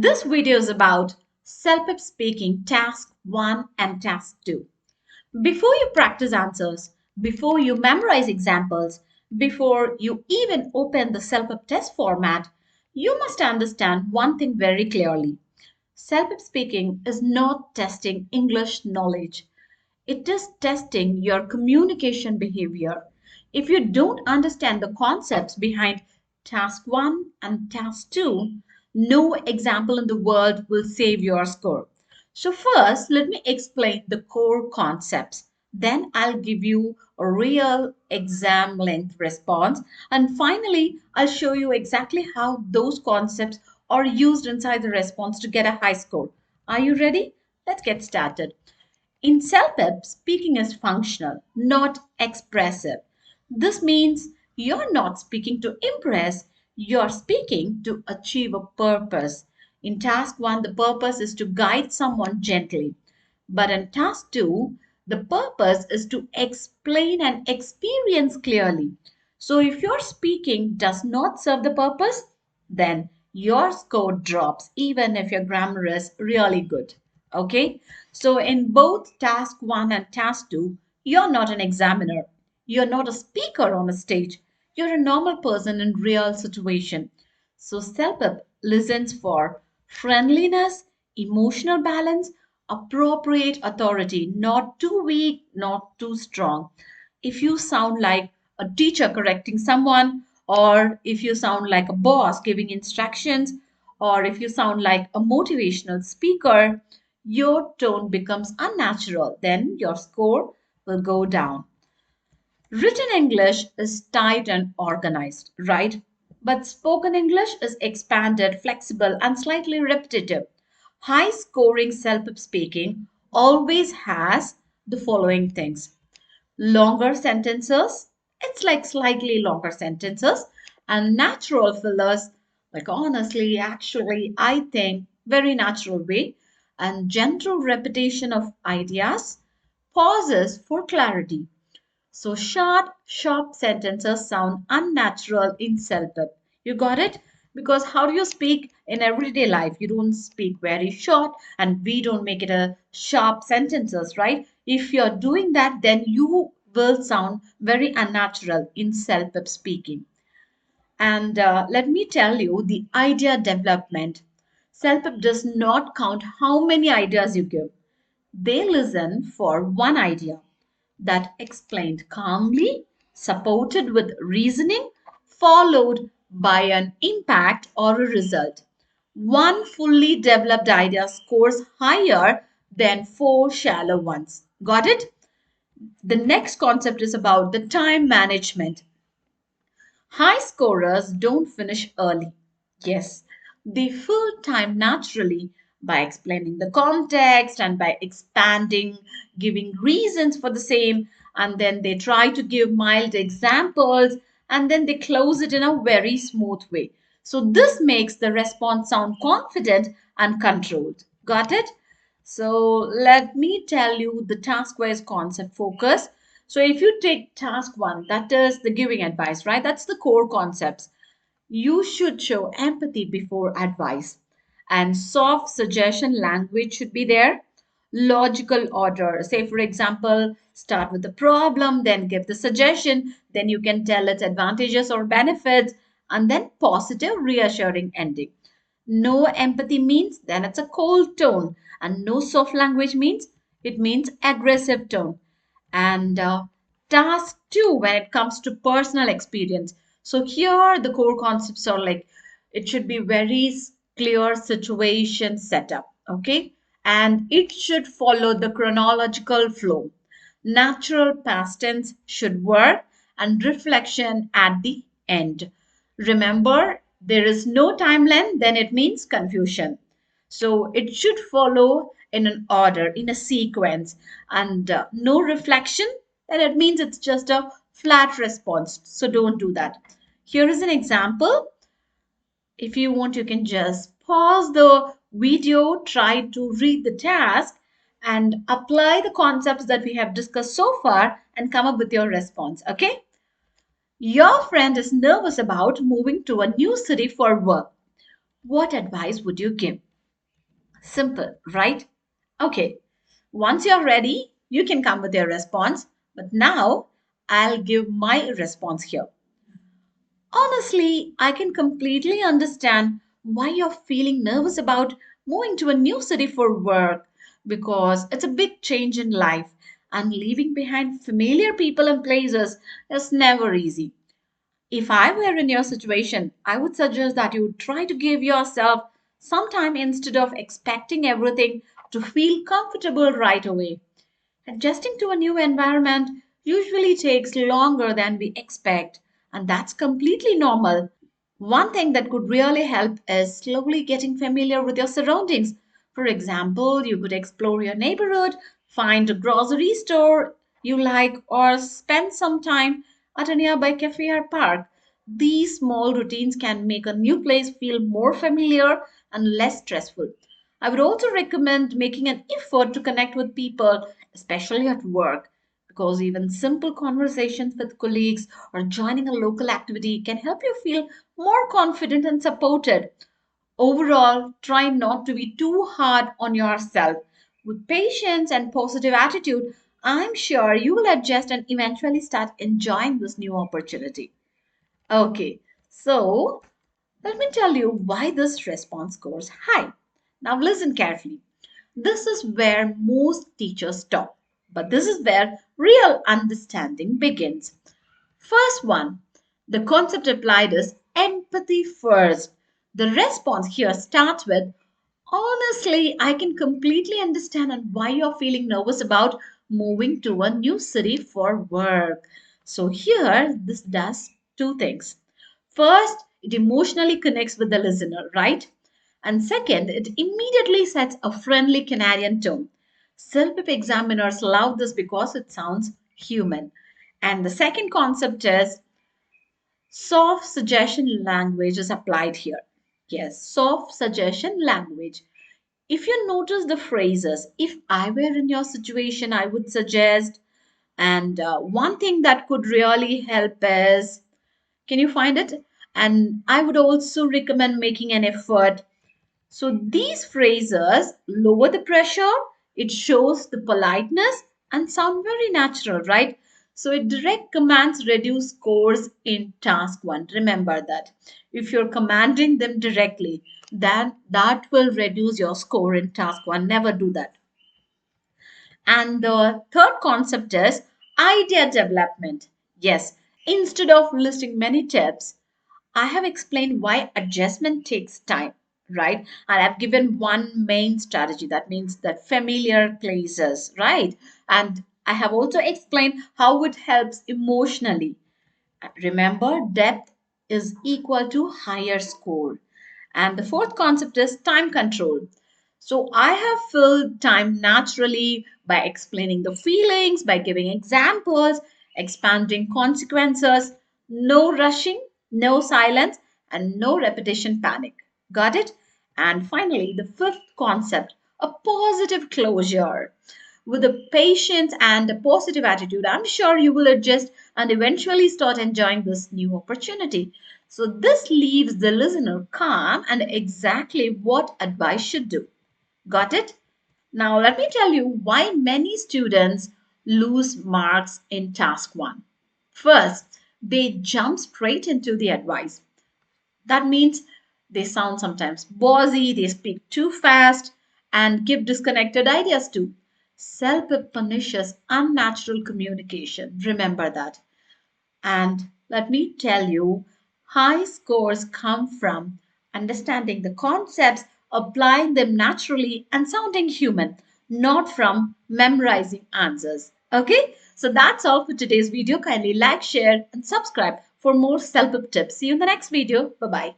This video is about CELPIP speaking task 1 and task 2. Before you practice answers, before you memorize examples, before you even open the CELPIP test format, you must understand one thing very clearly. CELPIP speaking is not testing English knowledge. It is testing your communication behavior. If you don't understand the concepts behind task 1 and task 2, no example in the world will save your score. So, first, let me explain the core concepts. Then, I'll give you a real exam length response. And finally, I'll show you exactly how those concepts are used inside the response to get a high score. Are you ready? Let's get started. In CELPIP, speaking is functional, not expressive. This means you're not speaking to impress, you're speaking to achieve a purpose. In task 1, the purpose is to guide someone gently. But in task 2, the purpose is to explain and experience clearly. So if your speaking does not serve the purpose, then your score drops even if your grammar is really good. Okay? So in both task 1 and task 2, you're not an examiner. You're not a speaker on a stage. You're a normal person in real situation. So CELPIP listens for friendliness, emotional balance, appropriate authority, not too weak, not too strong. If you sound like a teacher correcting someone, or if you sound like a boss giving instructions, or if you sound like a motivational speaker, your tone becomes unnatural. Then your score will go down. Written English is tight and organized, right? But spoken English is expanded, flexible, and slightly repetitive. High scoring self speaking always has the following things: longer sentences, it's like slightly longer sentences, and natural fillers, like honestly, actually, I think, very natural way, and gentle repetition of ideas, pauses for clarity. So short, sharp sentences sound unnatural in CELPIP. You got it? Because how do you speak in everyday life? You don't speak very short, and we don't make it a sharp sentences, right? If you're doing that, then you will sound very unnatural in CELPIP speaking. And let me tell you the idea development. CELPIP does not count how many ideas you give. They listen for one idea that explained calmly, supported with reasoning, followed by an impact or a result. One fully developed idea scores higher than four shallow ones. Got it? The next concept is about the time management. High scorers don't finish early. Yes, they fill time naturally by explaining the context and by expanding, giving reasons for the same, and then they try to give mild examples, and then they close it in a very smooth way. So, this makes the response sound confident and controlled. Got it? So let me tell you the task-wise concept focus. So if you take task 1, that is the giving advice, right? That's the core concepts. You should show empathy before advice. And soft suggestion language should be there. Logical order. Say, for example, start with the problem, then give the suggestion, then you can tell its advantages or benefits, and then positive, reassuring ending. No empathy means then it's a cold tone, and no soft language means it means aggressive tone. And task 2, when it comes to personal experience. So here the core concepts are like it should be very clear situation setup, okay? And it should follow the chronological flow. Natural past tense should work and reflection at the end. Remember, there is no timeline, then it means confusion. So it should follow in an order, in a sequence, and no reflection, then it means it's just a flat response. So don't do that. Here is an example. If you want, you can just pause the video, try to read the task, and apply the concepts that we have discussed so far and come up with your response. Okay? Your friend is nervous about moving to a new city for work. What advice would you give? Simple, right? Okay, once you're ready, you can come with your response. But now I'll give my response here. Honestly, I can completely understand why you're feeling nervous about moving to a new city for work because it's a big change in life and leaving behind familiar people and places is never easy. If I were in your situation, I would suggest that you try to give yourself some time instead of expecting everything to feel comfortable right away. Adjusting to a new environment usually takes longer than we expect, and that's completely normal. One thing that could really help is slowly getting familiar with your surroundings. For example, you could explore your neighborhood, find a grocery store you like, or spend some time at a nearby cafe or park. These small routines can make a new place feel more familiar and less stressful. I would also recommend making an effort to connect with people, especially at work, because even simple conversations with colleagues or joining a local activity can help you feel more confident and supported. Overall, try not to be too hard on yourself. With patience and positive attitude, I'm sure you will adjust and eventually start enjoying this new opportunity. Okay, so let me tell you why this response scores high. Now listen carefully. This is where most teachers stop, but this is where real understanding begins. First one, the concept applied is empathy first. The response here starts with, honestly, I can completely understand and why you're feeling nervous about moving to a new city for work. So here, this does two things. First, it emotionally connects with the listener, right? And second, it immediately sets a friendly Canadian tone. CELPIP examiners love this because it sounds human. And the second concept is soft suggestion language is applied here. Yes, soft suggestion language. If you notice the phrases, if I were in your situation, I would suggest, and one thing that could really help is, can you find it? And I would also recommend making an effort. So these phrases lower the pressure, it shows the politeness and sound very natural, right? So direct commands reduce scores in task one. Remember that. If you're commanding them directly, then that will reduce your score in task one. Never do that. And the third concept is idea development. Yes, instead of listing many tips, I have explained why adjustment takes time, right? And I've given one main strategy. That means that familiar places, right? And I have also explained how it helps emotionally. Remember, depth is equal to higher score. And the fourth concept is time control. So I have filled time naturally by explaining the feelings, by giving examples, expanding consequences, no rushing, no silence, and no repetition panic. Got it? And finally, the fifth concept, a positive closure. With a patience and a positive attitude, I'm sure you will adjust and eventually start enjoying this new opportunity. So, this leaves the listener calm and exactly what advice should do. Got it? Now, let me tell you why many students lose marks in task one. First, they jump straight into the advice. That means they sound sometimes bossy, they speak too fast, and give disconnected ideas too. Self punishes unnatural communication. Remember that. And let me tell you, high scores come from understanding the concepts, applying them naturally, and sounding human, not from memorizing answers. Okay? So that's all for today's video. Kindly like, share, and subscribe for more self-help tips. See you in the next video. Bye bye.